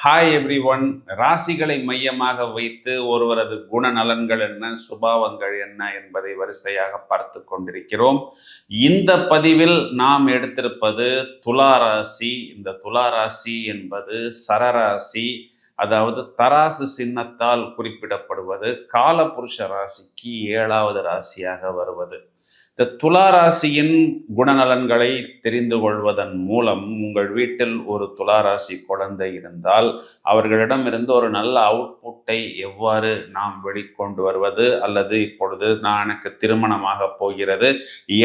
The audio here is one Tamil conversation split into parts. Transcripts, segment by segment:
Hi every one. ராசிகளை மையமாக வைத்து ஒருவரது குணநலன்கள் என்ன, சுபாவங்கள் என்ன என்பதை வரிசையாக பார்த்து கொண்டிருக்கிறோம். இந்த பதிவில் நாம் எடுத்திருப்பது துலா ராசி. இந்த துலா ராசி என்பது சரராசி, அதாவது தராசு சின்னத்தால் குறிப்பிடப்படுவது, காலபுருஷ ராசிக்கு 7வது ராசியாக வருவது. இந்த துலா ராசியின் குணநலன்களை தெரிந்து கொள்வதன் மூலம் உங்கள் வீட்டில் ஒரு துலா ராசி குழந்தை இருந்தால் அவர்களிடமிருந்து ஒரு நல்ல அவுட்புட்டை எவ்வாறு நாம் வெளிக்கொண்டு வருவது, அல்லது இப்பொழுது எனக்கு திருமணமாக போகிறது,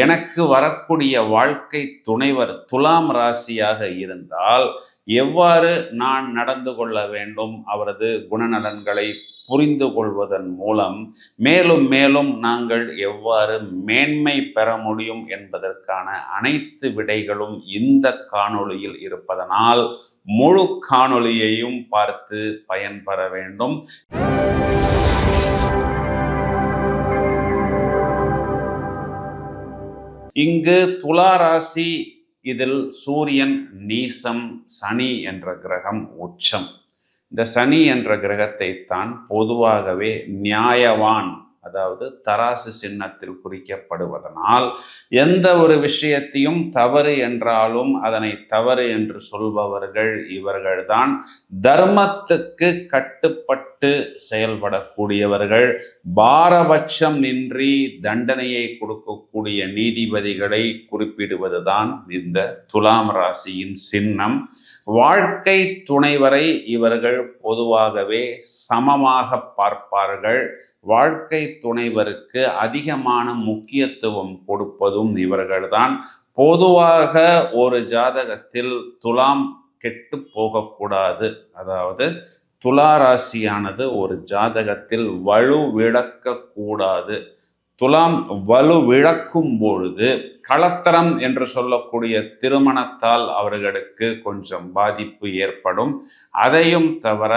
எனக்கு வரக்கூடிய வாழ்க்கை துணைவர் துலாம் ராசியாக இருந்தால் எவ்வாறு நான் நடந்து கொள்ள வேண்டும், அவரது குணநலன்களை புரிந்து கொள்வதன் மூலம் மேலும் மேலும் நாங்கள் எவ்வாறு மேன்மை பெற முடியும் என்பதற்கான அனைத்து விடைகளும் இந்த காணொளியில் இருப்பதனால் முழு காணொளியையும் பார்த்து பயன்பெற வேண்டும். இங்கு துலா ராசி, இதில் சூரியன் நீசம், சனி என்ற கிரகம் உச்சம். இந்த சனி என்ற கிரகத்தை தான் பொதுவாகவே நியாயவான், அதாவது தராசு சின்னத்தில் குறிக்கப்படுவதனால் எந்த ஒரு விஷயத்தையும் தவறு என்றாலும் அதனை தவறு என்று சொல்பவர்கள் இவர்கள்தான். தர்மத்துக்கு கட்டுப்பட்டு செயல்படக்கூடியவர்கள், பாரபட்சம் நின்றி தண்டனையை கொடுக்கக்கூடிய நீதிபதிகளை குறிப்பிடுவதுதான் இந்த துலாம் ராசியின் சின்னம். வாழ்க்கை துணைவரை இவர்கள் பொதுவாகவே சமமாக பார்ப்பார்கள். வாழ்க்கை துணைவருக்கு அதிகமான முக்கியத்துவம் கொடுப்பதும் இவர்கள்தான். பொதுவாக ஒரு ஜாதகத்தில் துலாம் கெட்டு போகக்கூடாது, அதாவது துலா ராசியானது ஒரு ஜாதகத்தில் வலுவிழக்க கூடாது. துலாம் வலுவிழக்கும் பொழுது களத்திரம் என்று சொல்லக்கூடிய திருமணத்தால் அவர்களுக்கு கொஞ்சம் பாதிப்பு ஏற்படும். அதையும் தவிர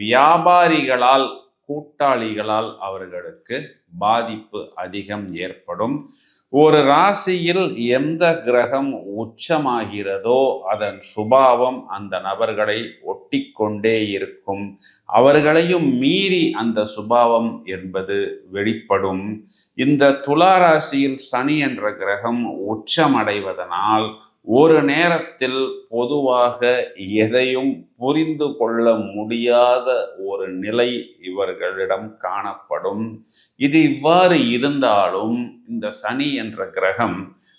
வியாபாரிகளால், கூட்டாளிகளால் அவர்களுக்கு பாதிப்பு அதிகம் ஏற்படும். ஒரு ராசியில் எந்த கிரகம் உச்சமாகிறதோ அதன் சுபாவம் அந்த நபர்களை ஒட்டி கொண்டே இருக்கும். அவர்களையும் மீறி அந்த சுபாவம் என்பது வெளிப்படும். இந்த துலா ராசியில் சனி என்ற கிரகம் உச்சமடைவதனால் ஒரு நேரத்தில் பொதுவாக எதையும் புரிந்து கொள்ள முடியாத ஒரு நிலை இவர்களிடம் காணப்படும். இது இவ்வாறு இருந்தாலும் இந்த சனி என்ற கிரகம்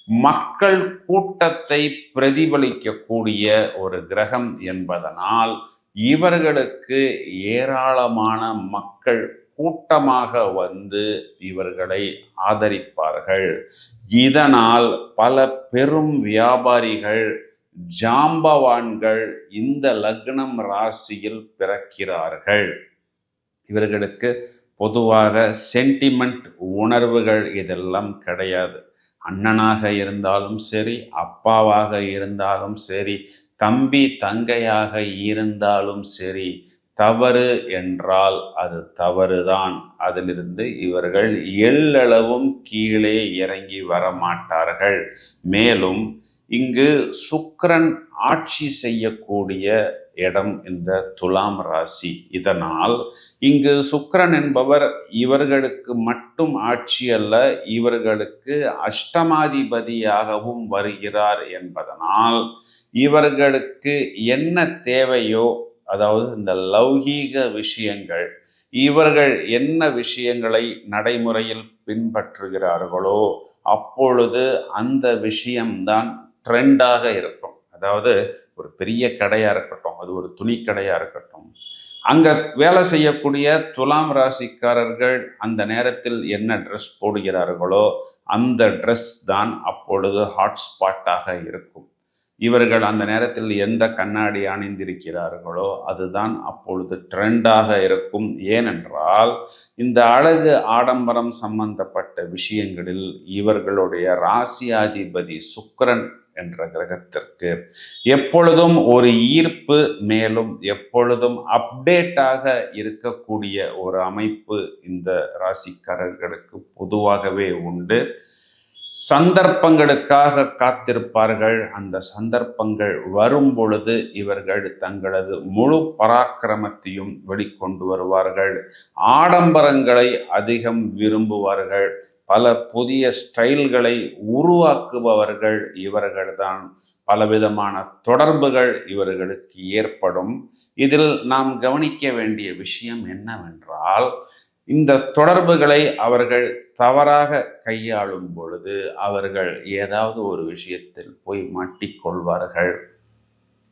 மக்கள் கூட்டத்தை பிரதிபலிக்கக்கூடிய ஒரு கிரகம் என்பதனால் இவர்களுக்கு ஏராளமான மக்கள் கூட்டமாக வந்து இவர்களை ஆதரிப்பார்கள். இதனால் பல பெரும் வியாபாரிகள், ஜாம்பவான்கள் இந்த லக்னம் ராசியில் பிறக்கிறார்கள். இவர்களுக்கு பொதுவாக சென்டிமெண்ட் உணர்வுகள் இதெல்லாம் கிடையாது. அண்ணனாக இருந்தாலும் சரி, அப்பாவாக இருந்தாலும் சரி, தம்பி தங்கையாக இருந்தாலும் சரி, தவறு என்றால் அது தவறுதான். அதிலிருந்து இவர்கள் எள்ளளவும் கீழே இறங்கி வரமாட்டார்கள். மேலும் இங்கு சுக்கிரன் ஆட்சி செய்யக்கூடிய இடம் இந்த துலாம் ராசி. இதனால் இங்கு சுக்கிரன் என்பவர் இவர்களுக்கு மட்டும் ஆட்சி அல்ல, இவர்களுக்கு அஷ்டமாதிபதியாகவும் வருகிறார் என்பதனால் இவர்களுக்கு என்ன தேவையோ, அதாவது இந்த லௌகீக விஷயங்கள், இவர்கள் என்ன விஷயங்களை நடைமுறையில் பின்பற்றுகிறார்களோ அப்பொழுது அந்த விஷயம்தான் ட்ரெண்டாக இருக்கும். அதாவது ஒரு பெரிய கடையா இருக்கட்டும், அது ஒரு துணி கடையா இருக்கட்டும், அங்க வேலை செய்யக்கூடிய துலாம் ராசிக்காரர்கள் அந்த நேரத்தில் என்ன ட்ரெஸ் போடுகிறார்களோ அந்த ட்ரெஸ் தான் அப்பொழுது ஹாட்ஸ்பாட்டாக இருக்கும். இவர்கள் அந்த நேரத்தில் எந்த கண்ணாடி அணிந்திருக்கிறார்களோ அதுதான் அப்பொழுது ட்ரெண்டாக இருக்கும். ஏனென்றால் இந்த அழகு ஆடம்பரம் சம்பந்தப்பட்ட விஷயங்களில் இவர்களுடைய ராசியாதிபதி சுக்கிரன் என்ற கிரகத்திற்கு எப்பொழுதும் ஒரு ஈர்ப்பு, மேலும் எப்பொழுதும் அப்டேட்டாக இருக்கக்கூடிய ஒரு அமைப்பு இந்த ராசிக்காரர்களுக்கு பொதுவாகவே உண்டு. சந்தர்ப்பங்களுக்காக காத்திருப்பார்கள். அந்த சந்தர்ப்பங்கள் வரும் பொழுது இவர்கள் தங்களது முழு பராக்கிரமத்தையும் வெளிக்கொண்டு வருவார்கள். ஆடம்பரங்களை அதிகம் விரும்புவார்கள். பல புதிய ஸ்டைல்களை உருவாக்குபவர்கள் இவர்கள்தான். பலவிதமான தொடர்புகள் இவர்களுக்கு ஏற்படும். இதில் நாம் கவனிக்க வேண்டிய விஷயம் என்னவென்றால், இந்த தொடர்புகளை அவர்கள் தவறாக கையாளும் பொழுது அவர்கள் ஏதாவது ஒரு விஷயத்தில் போய் மாட்டிக்கொள்வார்கள்.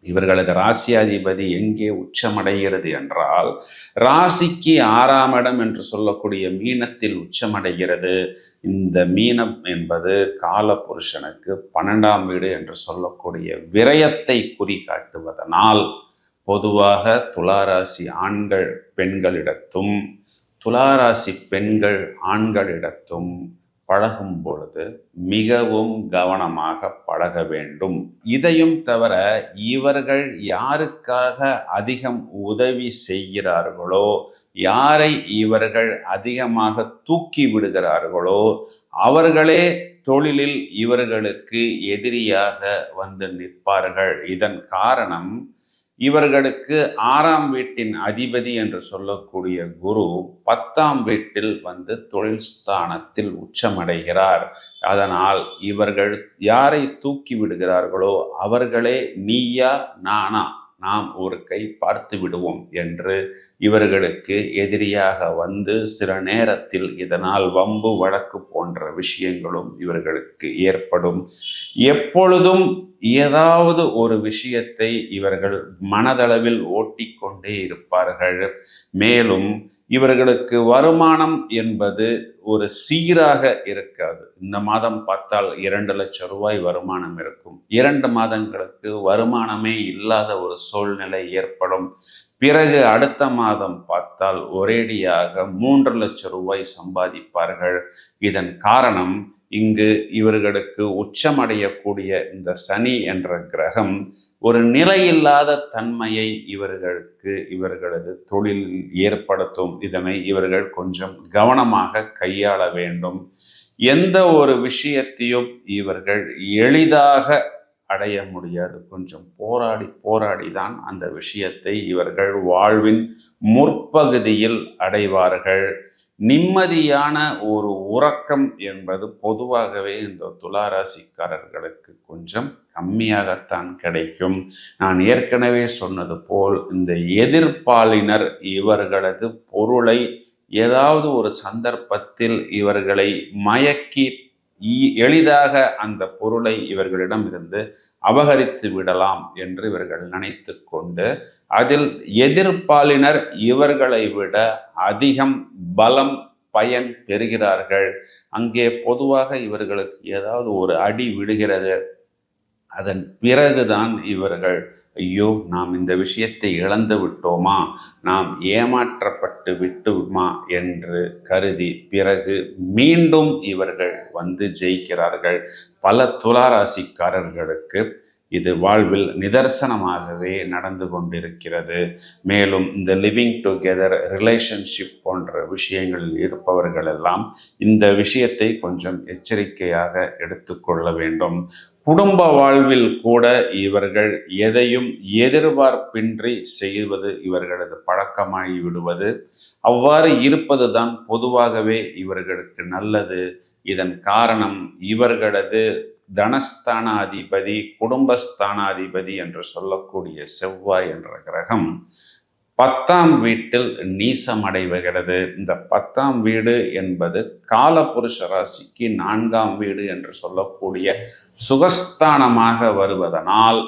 இவர்களது ராசியாதிபதி எங்கே உச்சமடைகிறது என்றால், ராசிக்கு 6ஆம் இடம் என்று சொல்லக்கூடிய மீனத்தில் உச்சமடைகிறது. இந்த மீனம் என்பது காலபுருஷனுக்கு 12ஆம் வீடு என்று சொல்லக்கூடிய விரயத்தை குறிகாட்டுவதனால், பொதுவாக துளாராசி ஆண்கள் பெண்களிடத்தும் துளாராசி பெண்கள் ஆண்களிடத்தும் பழகும் பொழுது மிகவும் கவனமாக பழக வேண்டும். இதையும் தவிர இவர்கள் யாருக்காக அதிகம் உதவி செய்கிறார்களோ, யாரை இவர்கள் அதிகமாக தூக்கி விடுகிறார்களோ, அவர்களே தொழிலில் இவர்களுக்கு எதிரியாக வந்து நிற்பார்கள். இதன் காரணம், இவர்களுக்கு 6ஆம் வீட்டின் அதிபதி என்று சொல்லக்கூடிய குரு 10ஆம் வீட்டில் வந்து தொழில் ஸ்தானத்தில் உச்சமடைகிறார். அதனால் இவர்கள் யாரை தூக்கி விடுகிறார்களோ அவர்களே நீயா நானா, நாம் ஒரு கை பார்த்து விடுவோம் என்று இவர்களுக்கு எதிரியாக வந்து சில நேரத்தில் இதனால் வம்பு வழக்கு போன்ற விஷயங்களும் இவர்களுக்கு ஏற்படும். எப்பொழுதும் ஏதாவது ஒரு விஷயத்தை இவர்கள் மனதளவில் ஓட்டிக்கொண்டே இருப்பார்கள். மேலும் இவர்களுக்கு வருமானம் என்பது ஒரு சீராக இருக்காது. இந்த மாதம் பார்த்தால் 2 லட்சம் ரூபாய் வருமானம் இருக்கும். 2 மாதங்களுக்கு வருமானமே இல்லாத ஒரு சூழ்நிலை ஏற்படும். பிறகு அடுத்த மாதம் பார்த்தால் ஒரேடியாக 3 லட்சம் ரூபாய் சம்பாதிப்பார்கள். இதன் காரணம், இங்கு இவர்களுக்கு உச்சமடையக்கூடிய இந்த சனி என்ற கிரகம் ஒரு நிலையில்லாத தன்மையை இவர்களது தொழிலில் ஏற்படுத்தும். இதனை இவர்கள் கொஞ்சம் கவனமாக கையாள வேண்டும். எந்த ஒரு விஷயத்தையும் இவர்கள் எளிதாக அடைய முடியாது. கொஞ்சம் போராடி தான் அந்த விஷயத்தை இவர்கள் வாழ்வின் முற்பகுதியில் அடைவார்கள். நிம்மதியான ஒரு உறக்கம் என்பது பொதுவாகவே இந்த துளாராசிக்காரர்களுக்கு கொஞ்சம் கம்மியாகத்தான் கிடைக்கும். நான் ஏற்கனவே சொன்னது போல், இந்த எதிர்ப்பாளினர் இவர்களது பொருளை ஏதாவது ஒரு சந்தர்ப்பத்தில் இவர்களை மயக்கி எளிதாக அந்த பொருளை இவர்களிடம் இருந்து அபகரித்து விடலாம் என்று இவர்கள் நினைத்து கொண்டு, அதில் எதிர்ப்பாளினர் இவர்களை விட அதிகம் பலம் பயன் பெறுகிறார்கள். அங்கே பொதுவாக இவர்களுக்கு ஏதாவது ஒரு அடி விடுகிறது. அதன் பிறகுதான் இவர்கள், ஐயோ நாம் இந்த விஷயத்தை இழந்து விட்டோமா, நாம் ஏமாற்றப்பட்டு விட்டோமா என்று கருதி பிறகு மீண்டும் இவர்கள் வந்து ஜெயிக்கிறார்கள். பல துளாராசிக்காரர்களுக்கு இது வாழ்வில் நிதர்சனமாகவே நடந்து கொண்டிருக்கிறது. மேலும் இந்த லிவிங் டுகெதர், ரிலேஷன்ஷிப் போன்ற விஷயங்களில் இருப்பவர்கள் எல்லாம் இந்த விஷயத்தை கொஞ்சம் எச்சரிக்கையாக எடுத்துக்கொள்ள வேண்டும். குடும்ப வாழ்வில் கூட இவர்கள் எதையும் எதிர்பார்ப்பின்றி செய்வது இவர்களது பழக்கமாகி விடுவது. அவ்வாறு இருப்பதுதான் பொதுவாகவே இவர்களுக்கு நல்லது. இதன் காரணம், இவர்களது தனஸ்தானாதிபதி, குடும்பஸ்தானாதிபதி என்று சொல்லக்கூடிய செவ்வாய் என்ற கிரகம் 10ஆம் வீட்டில் நீசம் அடைவுகிறது. இந்த 10ஆம் வீடு என்பது காலபுருஷ ராசிக்கு 4ஆம் வீடு என்று சொல்லக்கூடிய சுகஸ்தானமாக வருவதனால்,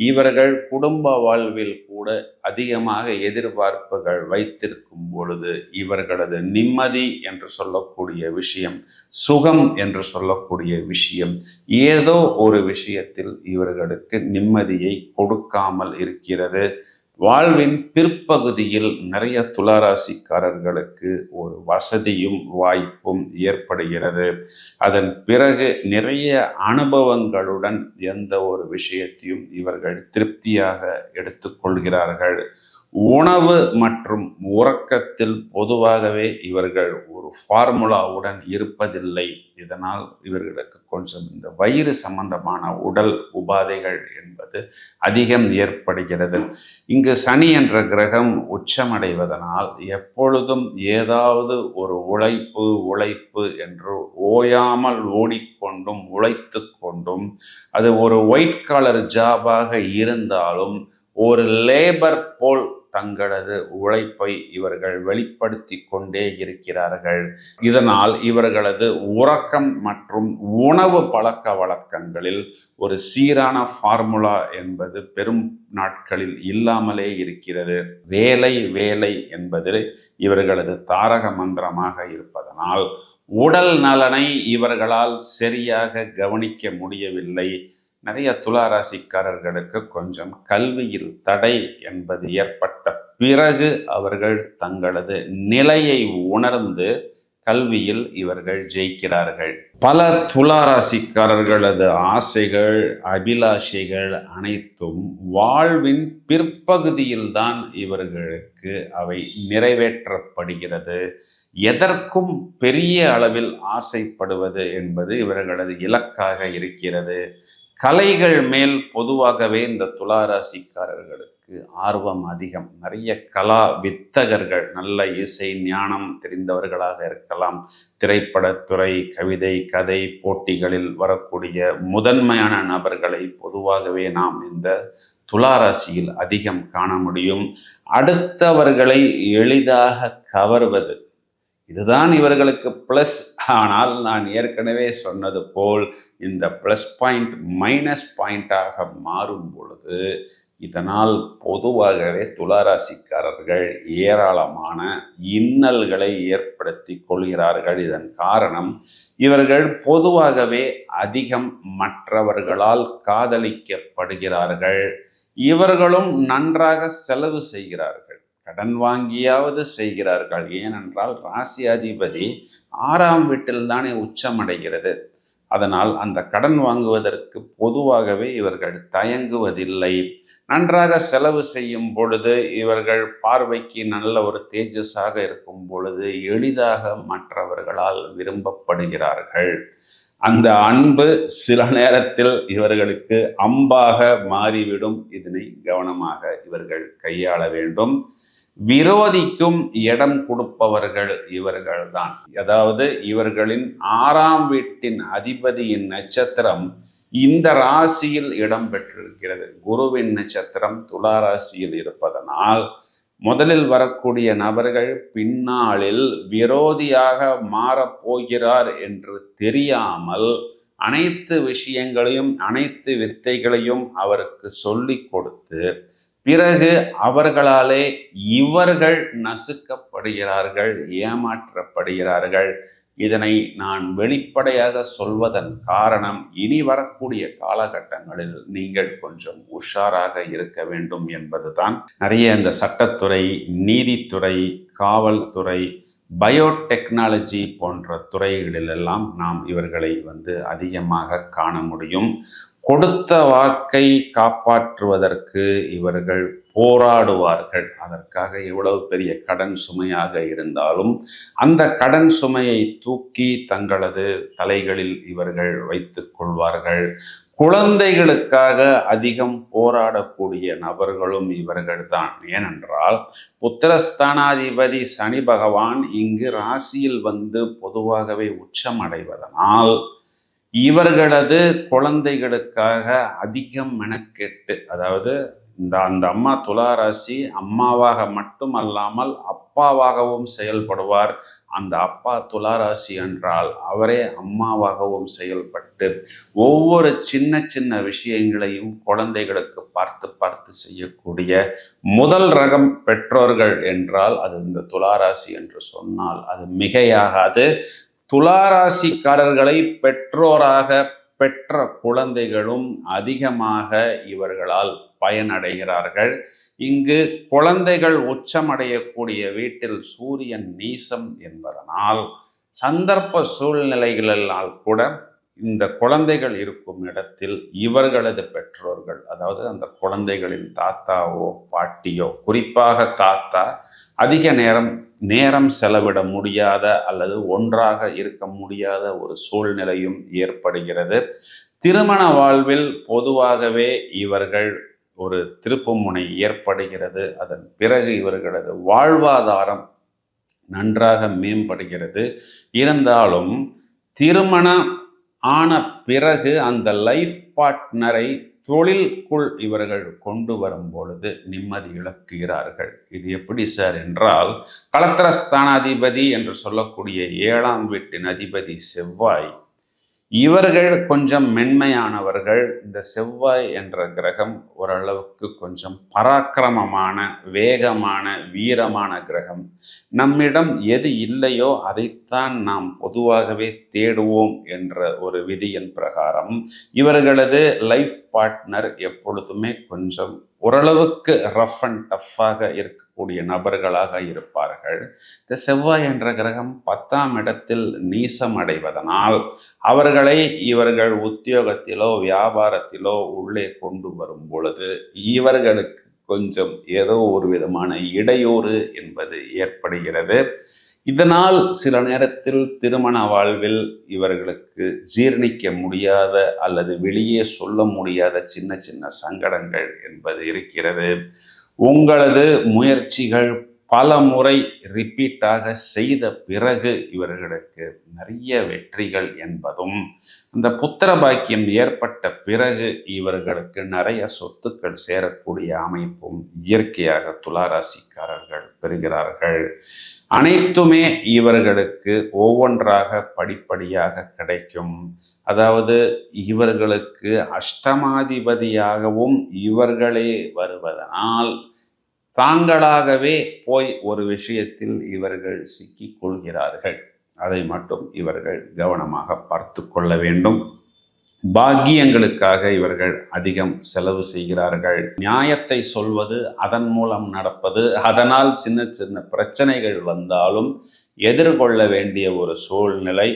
இவர்கள் குடும்ப வாழ்வில் கூட அதிகமாக எதிர்பார்ப்புகள் வைத்திருக்கும் பொழுது இவர்களது நிம்மதி என்று சொல்லக்கூடிய விஷயம், சுகம் என்று சொல்லக்கூடிய விஷயம், ஏதோ ஒரு விஷயத்தில் இவர்களுக்கு நிம்மதியை கொடுக்காமல் இருக்கிறது. வாழ்வின் பிற்பகுதியில் நிறைய துளாராசிக்காரர்களுக்கு ஒரு வசதியும் வாய்ப்பும் ஏற்படுகிறது. அதன் பிறகு நிறைய அனுபவங்களுடன் எந்த ஒரு விஷயத்தையும் இவர்கள் திருப்தியாக எடுத்துக்கொள்கிறார்கள். உணவு மற்றும் உறக்கத்தில் பொதுவாகவே இவர்கள் ஒரு ஃபார்முலாவுடன் இருப்பதில்லை. இதனால் இவர்களுக்கு கொஞ்சம் இந்த வயிறு சம்பந்தமான உடல் உபாதைகள் என்பது அதிகம் ஏற்படுகிறது. இங்கு சனி என்ற கிரகம் உச்சமடைவதனால் எப்பொழுதும் ஏதாவது ஒரு உழைப்பு உழைப்பு என்று ஓயாமல் ஓடிக்கொண்டும் உழைத்து கொண்டும், அது ஒரு ஒயிட் காலர் ஜாபாக இருந்தாலும் ஒரு லேபர் போல் தங்களது உழைப்பை இவர்கள் வெளிப்படுத்தி கொண்டே இருக்கிறார்கள். இதனால் இவர்களது உறக்கம் மற்றும் உணவு பழக்க வழக்கங்களில் ஒரு சீரான ஃபார்முலா என்பது பெரும் நாட்களில் இல்லாமலே இருக்கிறது. வேலை வேலை என்பது இவர்களது தாரக மந்திரமாக இருப்பதனால் உடல் நலனை இவர்களால் சரியாக கவனிக்க முடியவில்லை. நிறைய துளாராசிக்காரர்களுக்கு கொஞ்சம் கல்வியில் தடை என்பது ஏற்பட்ட பிறகு அவர்கள் தங்களது நிலையை உணர்ந்து கல்வியில் இவர்கள் ஜெயிக்கிறார்கள். பல துளாராசிக்காரர்களது ஆசைகள் அபிலாஷைகள் அனைத்தும் வாழ்வின் பிற்பகுதியில்தான் இவர்களுக்கு அவை நிறைவேற்றப்படுகிறது. எதற்கும் பெரிய அளவில் ஆசைப்படுவது என்பது இவர்களது இலக்காக இருக்கிறது. கலைகள் மேல் பொதுவாகவே இந்த துளாராசிக்காரர்களுக்கு ஆர்வம் அதிகம். நிறைய கலா வித்தகர்கள், நல்ல இசை ஞானம் தெரிந்தவர்களாக இருக்கலாம். திரைப்படத்துறை, கவிதை, கதை போட்டிகளில் வரக்கூடிய முதன்மையான நபர்களை பொதுவாகவே நாம் இந்த துளாராசியில் அதிகம் காண முடியும். அடுத்தவர்களை எளிதாக கவர்வது, இதுதான் இவர்களுக்கு பிளஸ். ஆனால் நான் ஏற்கனவே சொன்னது போல் இந்த பிளஸ் பாயிண்ட் மைனஸ் பாயிண்டாக மாறும் பொழுது இதனால் பொதுவாகவே துளாராசிக்காரர்கள் ஏராளமான இன்னல்களை ஏற்படுத்தி கொள்கிறார்கள். இதன் காரணம் இவர்கள் பொதுவாகவே அதிகம் மற்றவர்களால் காதலிக்கப்படுகிறார்கள். இவர்களும் நன்றாக செலவு செய்கிறார்கள், கடன் வாங்கியாவது செய்கிறார்கள். ஏனென்றால் ராசி அதிபதி 6ஆம் வீட்டில் தானே உச்சமடைகிறது. அதனால் அந்த கடன் வாங்குவதற்கு பொதுவாகவே இவர்கள் தயங்குவதில்லை. நன்றாக செலவு செய்யும் பொழுது இவர்கள் பார்வைக்கு நல்ல ஒரு தேஜஸாக இருக்கும் பொழுது எளிதாக மற்றவர்களால் விரும்பப்படுகிறார்கள். அந்த அன்பு சில நேரத்தில் இவர்களுக்கு அம்பாக மாறிவிடும். இதனை கவனமாக இவர்கள் கையாள வேண்டும். விரோதிக்கும் இடம் கொடுப்பவர்கள் இவர்கள்தான். அதாவது இவர்களின் 6ஆம் வீட்டின் அதிபதியின் நட்சத்திரம் இந்த ராசியில் இடம் பெற்றிருக்கிறது. குருவின் நட்சத்திரம் துளாராசியில் இருப்பதனால் முதலில் வரக்கூடிய நபர்கள் பின்னாளில் விரோதியாக மாறப்போகிறார் என்று தெரியாமல் அனைத்து விஷயங்களையும் அனைத்து வித்தைகளையும் அவருக்கு சொல்லிக் கொடுத்து பிறகு அவர்களாலே இவர்கள் நசுக்கப்படுகிறார்கள், ஏமாற்றப்படுகிறார்கள். இதனை நான் வெளிப்படையாக சொல்வதன் காரணம், இனி வரக்கூடிய காலகட்டங்களில் நீங்கள் கொஞ்சம் உஷாராக இருக்க வேண்டும் என்பதுதான். நிறைய இந்த சட்டத்துறை, நீதித்துறை, காவல்துறை, பயோடெக்னாலஜி போன்ற துறைகளிலெல்லாம் நாம் இவர்களை அதிகமாக காண முடியும். கொடுத்த வாக்கை காப்பாற்றுவதற்கு இவர்கள் போராடுவார்கள். அதற்காக எவ்வளவு பெரிய கடன் சுமையாக இருந்தாலும் அந்த கடன் சுமையை தூக்கி தங்களது தலைகளில் இவர்கள் வைத்துக் கொள்வார்கள். குழந்தைகளுக்காக அதிகம் போராடக்கூடிய நபர்களும் இவர்கள்தான். ஏனென்றால் புத்திரஸ்தானாதிபதி சனி பகவான் இங்கு ராசியில் பொதுவாகவே உச்சமடைவதனால் இவர்களது குழந்தைகளுக்காக அதிகம் மெனக்கெட்டு, அதாவது அந்த அம்மா துளாராசி அம்மாவாக மட்டுமல்லாமல் அப்பாவாகவும் செயல்படுவார். அந்த அப்பா துளாராசி என்றால் அவரே அம்மாவாகவும் செயல்பட்டு ஒவ்வொரு சின்ன சின்ன விஷயங்களையும் குழந்தைகளுக்கு பார்த்து பார்த்து செய்யக்கூடிய முதல் ரகம் பெற்றோர்கள் என்றால் அது இந்த துளாராசி என்று சொன்னால் அது மிகையாகாது. துளாராசிக்காரர்களை பெற்றோராக பெற்ற குழந்தைகளும் அதிகமாக இவர்களால் பயனடைகிறார்கள். இங்கு குழந்தைகள் உச்சமடையக்கூடிய வீட்டில் சூரியன் நீசம் என்பதனால் சந்தர்ப்ப சூழ்நிலைகளால் கூட இந்த குழந்தைகள் இருக்கும் இடத்தில் இவர்களது பெற்றோர்கள், அதாவது அந்த குழந்தைகளின் தாத்தாவோ பாட்டியோ, குறிப்பாக தாத்தா அதிக நேரம் செலவிட முடியாத அல்லது ஒன்றாக இருக்க முடியாத ஒரு சூழ்நிலையும் ஏற்படுகிறது. திருமண வாழ்வில் பொதுவாகவே இவர்கள் ஒரு திருப்புமுனை ஏற்படுகிறது. அதன் பிறகு இவர்களது வாழ்வாதாரம் நன்றாக மேம்படுகிறது. இருந்தாலும் திருமணம் ஆன பிறகு அந்த லைஃப் பார்ட்னரை தொழிலுக்குள் இவர்கள் கொண்டு வரும் பொழுது நிம்மதி இழக்கிறார்கள். இது எப்படி சார் என்றால், களத்திரஸ்தானாதிபதி என்று சொல்லக்கூடிய 7ஆம் வீட்டின் அதிபதி செவ்வாய், இவர்கள் கொஞ்சம் மென்மையானவர்கள். இந்த செவ்வாய் என்ற கிரகம் ஓரளவுக்கு கொஞ்சம் பராக்கிரமமான, வேகமான, வீரமான கிரகம். நம்மிடம் எது இல்லையோ அதைத்தான் நாம் பொதுவாகவே தேடுவோம் என்ற ஒரு விதியின் பிரகாரம் இவர்களது லைஃப் பார்ட்னர் எப்பொழுதுமே கொஞ்சம் ஓரளவுக்கு ரஃப் அண்ட் டஃப்பாக இருக்கக்கூடிய நபர்களாக இருப்பார்கள். இந்த செவ்வாய் என்ற கிரகம் 10ஆம் இடத்தில் நீசம் அடைவதனால் அவர்களை இவர்கள் உத்தியோகத்திலோ வியாபாரத்திலோ உள்ளே கொண்டு வரும் பொழுது இவர்களுக்கு கொஞ்சம் ஏதோ ஒரு விதமான இடையூறு என்பது ஏற்படுகிறது. இதனால் சில நேரத்தில் திருமண வாழ்வில் இவர்களுக்கு ஜீர்ணிக்க முடியாத அல்லது வெளியே சொல்ல முடியாத சின்ன சின்ன சங்கடங்கள் என்பது இருக்கிறது. உங்களது முயற்சிகள் பல முறை ரிப்பீட்டாக செய்த பிறகு இவர்களுக்கு நிறைய வெற்றிகள் என்பதும், அந்த புத்திர பாக்கியம் ஏற்பட்ட பிறகு இவர்களுக்கு நிறைய சொத்துக்கள் சேரக்கூடிய அமைப்பும் இயற்கையாக துளாராசிக்காரர்கள் பெறுகிறார்கள். அனைத்துமே இவர்களுக்கு ஒவ்வொன்றாக படிப்படியாக கிடைக்கும். அதாவது இவர்களுக்கு அஷ்டமாதிபதியாகவும் இவர்களே வருவதனால் தாங்களாகவே போய் ஒரு விஷயத்தில் இவர்கள் சிக்கிக் கொள்கிறார்கள். அதை மட்டும் இவர்கள் கவனமாக பார்த்து கொள்ள வேண்டும். பாக்கியங்களுக்காக இவர்கள் அதிகம் செலவு செய்கிறார்கள். நியாயத்தை சொல்வது, அதன் மூலம் நடப்பது, அதனால் சின்ன சின்ன பிரச்சனைகள் வந்தாலும் எதிர்கொள்ள வேண்டிய ஒரு சூழ்நிலை.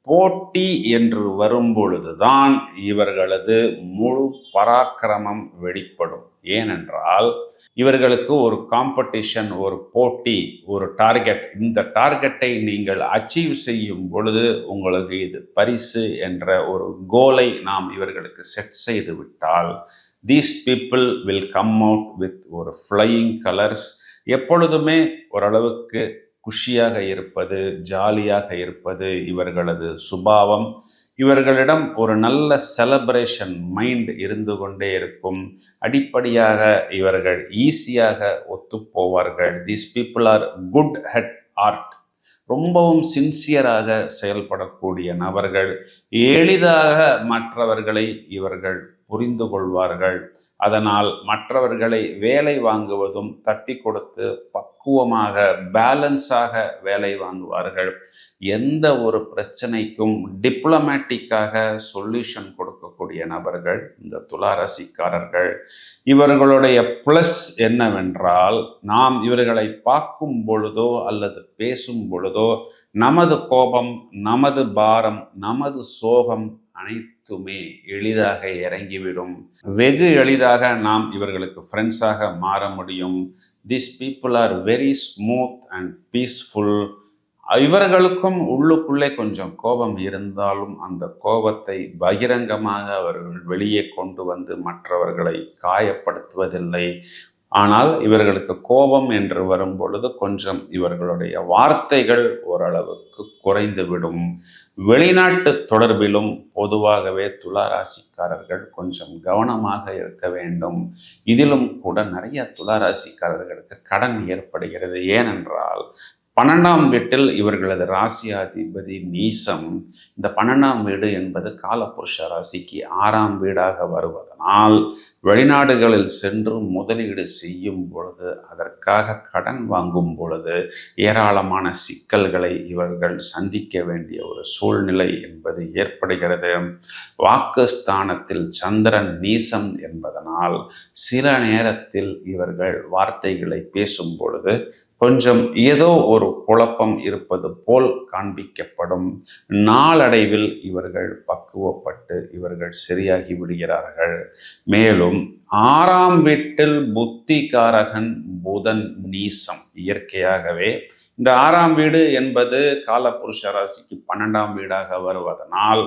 போட்டி என்று வரும்பொழுதுதான் இவர்களது முழு பராக்கிரமம் வெளிப்படும். ஏனென்றால் இவர்களுக்கு ஒரு காம்படிஷன், ஒரு போட்டி, ஒரு டார்கெட். இந்த டார்கெட்டை நீங்கள் அச்சீவ் செய்யும் பொழுது உங்களுக்கு இது பரிசு என்ற ஒரு கோலை நாம் இவர்களுக்கு செட் செய்து விட்டால் these people will come out with ஒரு ஃப்ளையிங் கலர்ஸ். எப்பொழுதுமே ஓரளவுக்கு குஷியாக இருப்பது, ஜாலியாக இருப்பது இவர்களது சுபாவம். இவர்களிடம் ஒரு நல்ல செலப்ரேஷன் மைண்ட் இருந்து கொண்டே இருக்கும். அடிப்படையாக இவர்கள் ஈஸியாக ஒத்துப்போவார்கள். These people are good hearted. ரொம்பவும் சின்சியராக செயல்படக்கூடிய நபர்கள். எளிதாக மற்றவர்களை இவர்கள் புரிந்து கொள்வார்கள். அதனால் மற்றவர்களை வேலை வாங்குவதும் தட்டி கொடுத்து பக்குவமாக பேலன்ஸாக வேலை வாங்குவார்கள். எந்த ஒரு பிரச்சனைக்கும் டிப்ளமேட்டிக்காக சொல்யூஷன் கொடுக்கக்கூடிய நபர்கள் இந்த துளாராசிக்காரர்கள். இவர்களுடைய ப்ளஸ் என்னவென்றால், நாம் இவர்களை பார்க்கும் பொழுதோ அல்லது பேசும் பொழுதோ நமது கோபம், நமது பாரம், நமது சோகம் அனைத்துமே எளிதாக இறங்கிவிடும். வெகு எளிதாக நாம் இவர்களுக்கு ஃப்ரெண்ட்ஸாக மாற முடியும். These people are very smooth and peaceful. இவர்களுக்கும் உள்ளுக்குள்ளே கொஞ்சம் கோபம் இருந்தாலும் அந்த கோபத்தை பகிரங்கமாக அவர்கள் வெளியே கொண்டு வந்து மற்றவர்களை காயப்படுத்துவதில்லை. ஆனால் இவர்களுக்கு கோபம் என்று வரும் பொழுது கொஞ்சம் இவர்களுடைய வார்த்தைகள் ஓரளவுக்கு குறைந்துவிடும். வெளிநாட்டு தொடர்பிலும் பொதுவாகவே துளாராசிக்காரர்கள் கொஞ்சம் கவனமாக இருக்க வேண்டும். இதிலும் கூட நிறைய துளாராசிக்காரர்களுக்கு கடன் ஏற்படுகிறது. ஏனென்றால் 12ஆம் வீட்டில் இவர்களது ராசியாதிபதி நீசம். இந்த 12ஆம் வீடு என்பது காலபுருஷ ராசிக்கு 6ஆம் வீடாக வருவதனால் வெளிநாடுகளில் சென்று முதலீடு செய்யும் பொழுது, அதற்காக கடன் வாங்கும் பொழுது ஏராளமான சிக்கல்களை இவர்கள் சந்திக்க வேண்டிய ஒரு சூழ்நிலை என்பது ஏற்படுகிறது. வாக்குஸ்தானத்தில் சந்திரன் நீசம் என்பதனால் சில நேரத்தில் இவர்கள் வார்த்தைகளை பேசும் பொழுது கொஞ்சம் ஏதோ ஒரு குழப்பம் இருப்பது போல் காண்பிக்கப்படும். நாளடைவில் இவர்கள் பக்குவப்பட்டு இவர்கள் சரியாகி விடுகிறார்கள். மேலும் 6ஆம் வீட்டில் புத்திகாரகன் புதன் நீசம். இயற்கையாகவே இந்த 6ஆம் வீடு என்பது காலபுருஷ ராசிக்கு 12ஆம் வீடாக வருவதனால்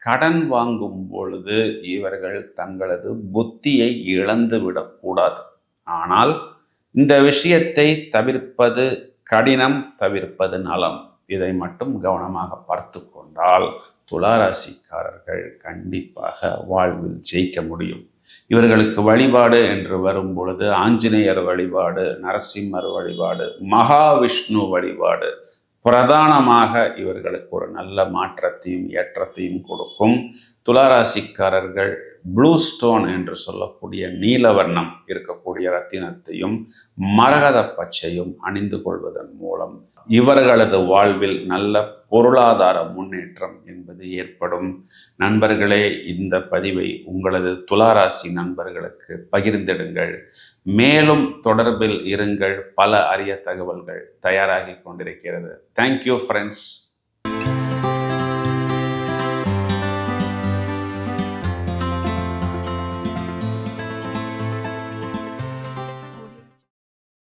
கடன் வாங்கும் பொழுது இவர்கள் தங்களது புத்தியை இழந்து விடக்கூடாது. ஆனால் இந்த விஷயத்தை தவிர்ப்பது கடினம், தவிர்ப்பது நலம். இதை மட்டும் கவனமாக பார்த்து கொண்டால் துளாராசிக்காரர்கள் கண்டிப்பாக வாழ்வில் ஜெயிக்க முடியும். இவர்களுக்கு வழிபாடு என்று வரும் பொழுது ஆஞ்சநேயர் வழிபாடு, நரசிம்மர் வழிபாடு, மகாவிஷ்ணு வழிபாடு பிரதானமாக இவர்களுக்கு ஒரு நல்ல மாற்றத்தையும் ஏற்றத்தையும் கொடுக்கும். துளாராசிக்காரர்கள் ப்ளூ ஸ்டோன் என்று சொல்லக்கூடிய நீலவர்ணம் இருக்கக்கூடிய ரத்தினத்தையும் மரகத பச்சையும் அணிந்து கொள்வதன் மூலம் இவர்களது வாழ்வில் நல்ல பொருளாதார முன்னேற்றம் என்பது ஏற்படும். நண்பர்களே, இந்த பதிவை உங்களது துளாராசி நண்பர்களுக்கு பகிர்ந்திடுங்கள். மேலும் தொடர்பில் இருங்கள். பல அரிய தகவல்கள் தயாராகி கொண்டிருக்கிறது. Thank you friends.